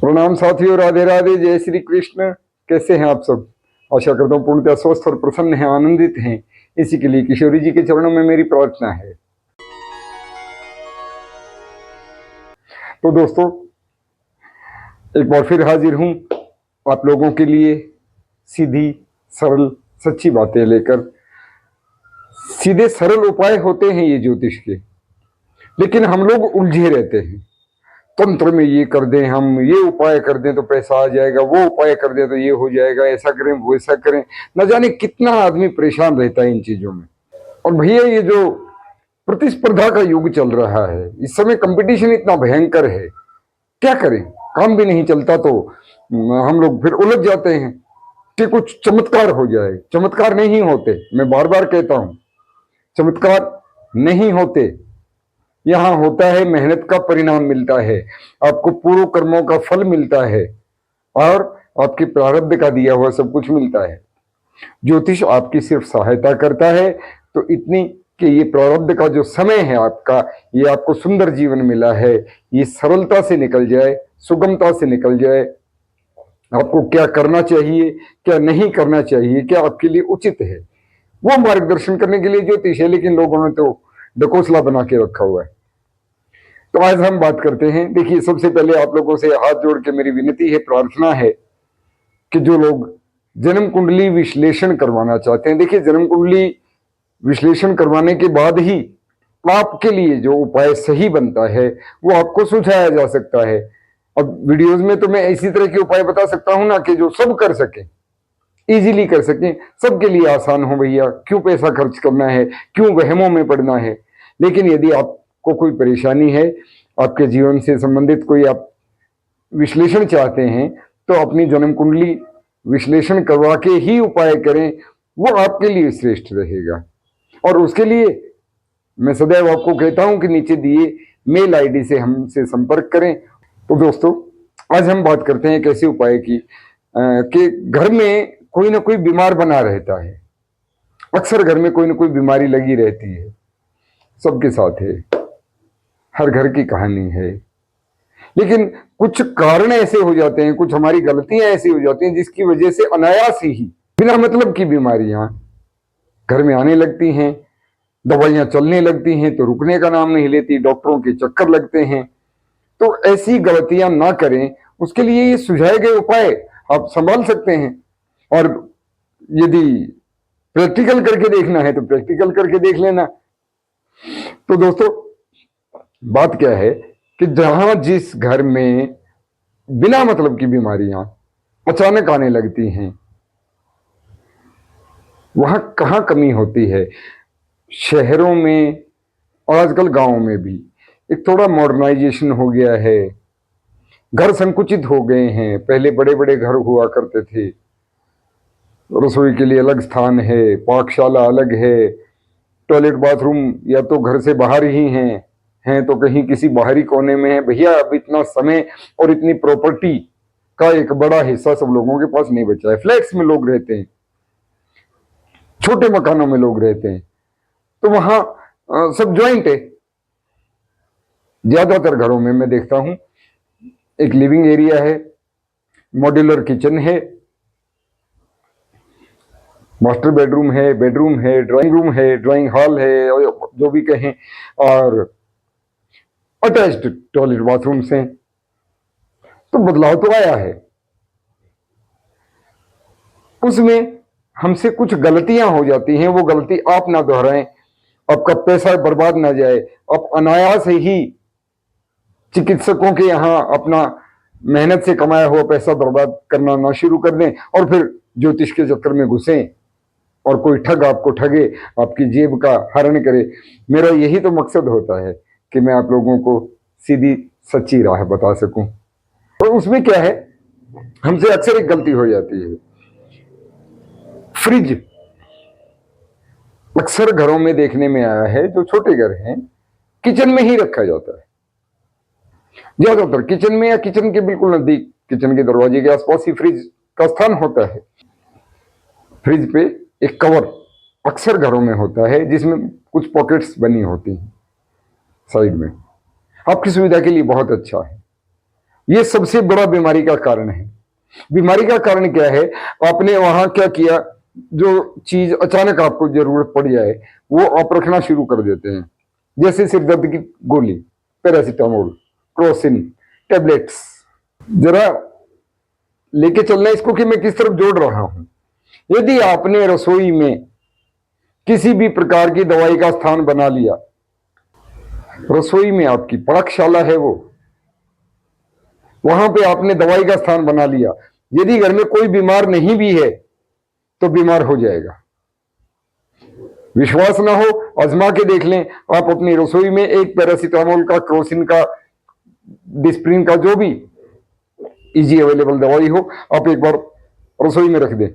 प्रणाम साथियों, राधे राधे, जय श्री कृष्ण। कैसे हैं आप सब? आशा करता हूँ पूर्णतः स्वस्थ और प्रसन्न हैं, आनंदित हैं। इसी के लिए किशोरी जी के चरणों में मेरी प्रार्थना है। तो दोस्तों, एक बार फिर हाजिर हूँ आप लोगों के लिए सीधी सरल सच्ची बातें लेकर। सीधे सरल उपाय होते हैं ये ज्योतिष के, लेकिन हम लोग उलझे रहते हैं। तंत्र में ये कर दें, हम ये उपाय कर दें तो पैसा आ जाएगा, वो उपाय कर दें तो ये हो जाएगा, ऐसा करें वैसा करें। न जाने कितना आदमी परेशान रहता है इन चीजों में। और भैया, ये जो प्रतिस्पर्धा का युग चल रहा है, इस समय कंपटीशन इतना भयंकर है, क्या करें? काम भी नहीं चलता तो हम लोग फिर उलझ जाते हैं कि कुछ चमत्कार हो जाए। चमत्कार नहीं होते, मैं बार बार कहता हूं, चमत्कार नहीं होते। यहां होता है मेहनत का परिणाम मिलता है, आपको पूर्व कर्मों का फल मिलता है और आपके प्रारब्ध का दिया हुआ सब कुछ मिलता है। ज्योतिष आपकी सिर्फ सहायता करता है, तो इतनी कि ये प्रारब्ध का जो समय है आपका, ये आपको सुंदर जीवन मिला है, ये सरलता से निकल जाए, सुगमता से निकल जाए। आपको क्या करना चाहिए, क्या नहीं करना चाहिए, क्या आपके लिए उचित है, वो मार्गदर्शन करने के लिए ज्योतिष है। लेकिन लोगों ने तो डकोसला बना के रखा हुआ है। तो आज हम बात करते हैं। देखिए, सबसे पहले आप लोगों से हाथ जोड़ के मेरी विनती है, प्रार्थना है कि जो लोग जन्म कुंडली विश्लेषण करवाना चाहते हैं, देखिए, जन्म कुंडली विश्लेषण करवाने के बाद ही आपके लिए जो उपाय सही बनता है वो आपको सुझाया जा सकता है। अब वीडियोस में तो मैं इसी तरह के उपाय बता सकता हूं ना, कि जो सब कर सके, इजीली कर सके, सबके लिए आसान हो। भैया, क्यों पैसा खर्च करना है, क्यों वहमों में पड़ना है? लेकिन यदि आपको कोई परेशानी है, आपके जीवन से संबंधित कोई आप विश्लेषण चाहते हैं, तो अपनी जन्म कुंडली विश्लेषण करवा के ही उपाय करें, वो आपके लिए श्रेष्ठ रहेगा। और उसके लिए मैं सदैव आपको कहता हूं कि नीचे दिए मेल आईडी से हमसे संपर्क करें। तो दोस्तों, आज हम बात करते हैं एक ऐसे उपाय की कि घर में कोई ना कोई बीमार बना रहता है। अक्सर घर में कोई ना कोई बीमारी लगी रहती है, सबके साथ है, हर घर की कहानी है। लेकिन कुछ कारण ऐसे हो जाते हैं, कुछ हमारी गलतियां ऐसी हो जाती हैं, जिसकी वजह से अनायास ही बिना मतलब की बीमारियां घर में आने लगती हैं। दवाइयां चलने लगती हैं तो रुकने का नाम नहीं लेती, डॉक्टरों के चक्कर लगते हैं। तो ऐसी गलतियां ना करें, उसके लिए ये सुझाए गए उपाय आप संभाल सकते हैं। और यदि प्रैक्टिकल करके देखना है तो प्रैक्टिकल करके देख लेना। तो दोस्तों, बात क्या है कि जहां जिस घर में बिना मतलब की बीमारियां अचानक आने लगती हैं, वहां कहां कमी होती है? शहरों में और आजकल गांवों में भी एक थोड़ा मॉडर्नाइजेशन हो गया है, घर संकुचित हो गए हैं। पहले बड़े बड़े घर हुआ करते थे, रसोई के लिए अलग स्थान है, पाकशाला अलग है, टॉयलेट बाथरूम या तो घर से बाहर ही हैं तो कहीं किसी बाहरी कोने में है। भैया, अब इतना समय और इतनी प्रॉपर्टी का एक बड़ा हिस्सा सब लोगों के पास नहीं बचा है। फ्लैट्स में लोग रहते हैं, छोटे मकानों में लोग रहते हैं, तो वहां सब ज्वाइंट है। ज्यादातर घरों में मैं देखता हूं एक लिविंग एरिया है, मॉड्यूलर किचन है, मास्टर बेडरूम है, ड्राइंग रूम है, ड्राइंग हॉल है, और जो भी कहें, और अटैच्ड टॉयलेट बाथरूम्स हैं। तो बदलाव तो आया है, उसमें हमसे कुछ गलतियां हो जाती हैं। वो गलती आप ना दोहराएं, आपका पैसा बर्बाद ना जाए, आप अनायास ही चिकित्सकों के यहां अपना मेहनत से कमाया हुआ पैसा बर्बाद करना ना शुरू कर दें और फिर ज्योतिष के चक्कर में घुसें और कोई ठग आपको ठगे, आपकी जेब का हरण करे। मेरा यही तो मकसद होता है कि मैं आप लोगों को सीधी सच्ची राह बता सकूं। और उसमें क्या है, हमसे अक्सर एक गलती हो जाती है। फ्रिज अक्सर घरों में देखने में आया है, जो छोटे घर हैं, किचन में ही रखा जाता है। ज्यादातर किचन में या किचन के बिल्कुल नजदीक, किचन के दरवाजे के आसपास ही फ्रिज का स्थान होता है। फ्रिज पे एक कवर अक्सर घरों में होता है, जिसमें कुछ पॉकेट्स बनी होती हैं साइड में। आपकी सुविधा के लिए बहुत अच्छा है। ये सबसे बड़ा बीमारी का कारण है। बीमारी का कारण क्या है? आपने वहां क्या किया, जो चीज अचानक आपको जरूरत पड़ जाए वो आप रखना शुरू कर देते हैं, जैसे सिर दर्द की गोली, पैरासिटामोल, क्रोसिन टेबलेट्स। जरा लेके चलना इसको कि मैं किस तरफ जोड़ रहा हूं। यदि आपने रसोई में किसी भी प्रकार की दवाई का स्थान बना लिया, रसोई में आपकी पाकशाला है वो, वहां पे आपने दवाई का स्थान बना लिया, यदि घर में कोई बीमार नहीं भी है तो बीमार हो जाएगा। विश्वास ना हो, आजमा के देख लें। आप अपनी रसोई में एक पैरासिटामोल का, क्रोसिन का, डिस्प्रिन का, जो भी इजी अवेलेबल दवाई हो, आप एक बार रसोई में रख दें,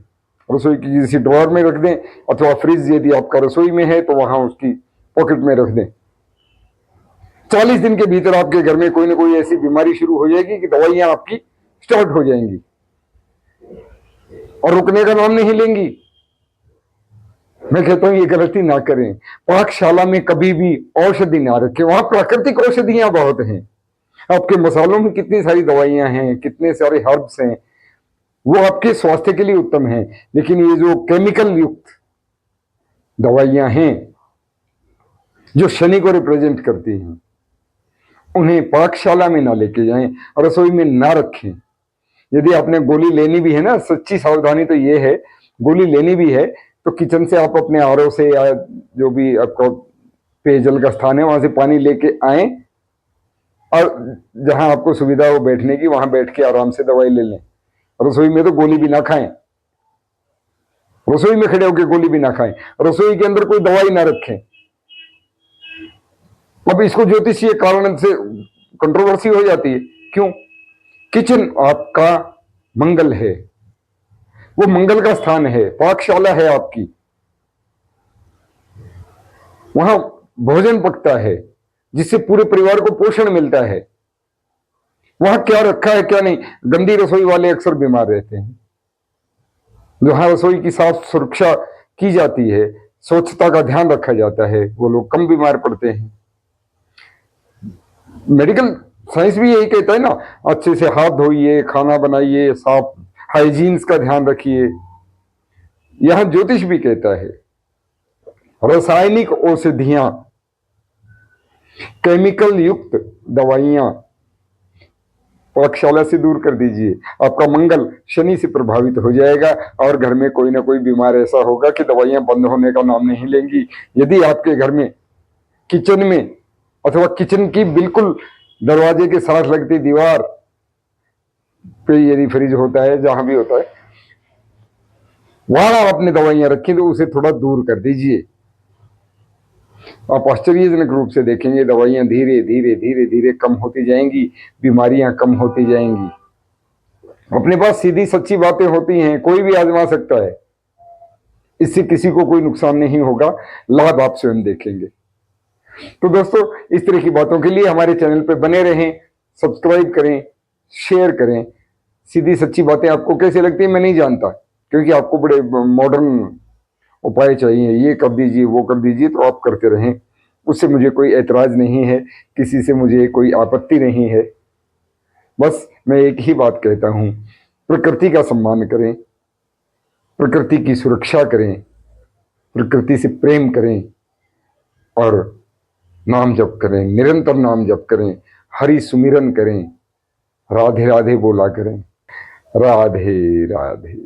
रसोई की किसी ड्रॉर में रख दें, अथवा फ्रिज यदि आपका रसोई में है तो वहां उसकी पॉकेट में रख दें। 40 दिन के भीतर आपके घर में कोई ना कोई ऐसी बीमारी शुरू हो जाएगी कि दवाइयां आपकी स्टार्ट हो जाएंगी और रुकने का नाम नहीं लेंगी। मैं कहता हूं ये गलती ना करें। पाकशाला में कभी भी औषधि ना रखें, वहां प्राकृतिक औषधियां बहुत हैं। आपके मसालों में कितनी सारी दवाइयां हैं, कितने सारे हर्ब्स हैं, वो आपके स्वास्थ्य के लिए उत्तम है। लेकिन ये जो केमिकल युक्त दवाइयां हैं जो शनि को रिप्रेजेंट करती हैं, उन्हें पाकशाला में ना लेके जाएं, रसोई में ना रखें। यदि आपने गोली लेनी भी है ना, सच्ची सावधानी तो ये है, गोली लेनी भी है तो किचन से आप अपने आरओ से या जो भी आपका पेयजल का स्थान है वहां से पानी लेके आए, और जहां आपको सुविधा हो बैठने की वहां बैठ के आराम से दवाई ले लें। रसोई में तो गोली भी ना खाएं, रसोई में खड़े होकर गोली भी ना खाएं, रसोई के अंदर कोई दवाई ना रखें। अब इसको ज्योतिषीय कारण से कंट्रोवर्सी हो जाती है, क्यों? किचन आपका मंगल है, वो मंगल का स्थान है, पाकशाला है आपकी, वहां भोजन पकता है जिससे पूरे परिवार को पोषण मिलता है। वहां क्या रखा है क्या नहीं, गंदी रसोई वाले अक्सर बीमार रहते हैं। जहां रसोई की साफ सुरक्षा की जाती है, स्वच्छता का ध्यान रखा जाता है, वो लोग कम बीमार पड़ते हैं। मेडिकल साइंस भी यही कहता है ना, अच्छे से हाथ धोइए, खाना बनाइए, साफ हाइजीन्स का ध्यान रखिए। यहां ज्योतिष भी कहता है रासायनिक औषधियां, केमिकल युक्त दवाइयां पाकशाला से दूर कर दीजिए, आपका मंगल शनि से प्रभावित हो जाएगा और घर में कोई ना कोई बीमार ऐसा होगा कि दवाइयां बंद होने का नाम नहीं लेंगी। यदि आपके घर में किचन में अथवा किचन की बिल्कुल दरवाजे के साथ लगती दीवार पे यदि फ्रिज होता है, जहां भी होता है, वहां आपने दवाइयां रखी तो उसे थोड़ा दूर कर दीजिए। आप आश्चर्यजनक रूप से देखेंगे दवाइयां धीरे धीरे धीरे धीरे कम होती जाएंगी, बीमारियां कम होती जाएंगी। अपने पास सीधी सच्ची बातें होती हैं, कोई भी आजमा सकता है, इससे किसी को कोई नुकसान नहीं होगा, लाभ आप स्वयं देखेंगे। तो दोस्तों, इस तरह की बातों के लिए हमारे चैनल पर बने रहें, सब्सक्राइब करें, शेयर करें। सीधी सच्ची बातें आपको कैसे लगती है मैं नहीं जानता, क्योंकि आपको बड़े मॉडर्न उपाय चाहिए, ये कर दीजिए, वो कर दीजिए, तो आप करते रहें, उससे मुझे कोई ऐतराज नहीं है, किसी से मुझे कोई आपत्ति नहीं है। बस मैं एक ही बात कहता हूं, प्रकृति का सम्मान करें, प्रकृति की सुरक्षा करें, प्रकृति से प्रेम करें और नाम जप करें, निरंतर नाम जप करें, हरि सुमिरन करें, राधे राधे बोला करें। राधे राधे।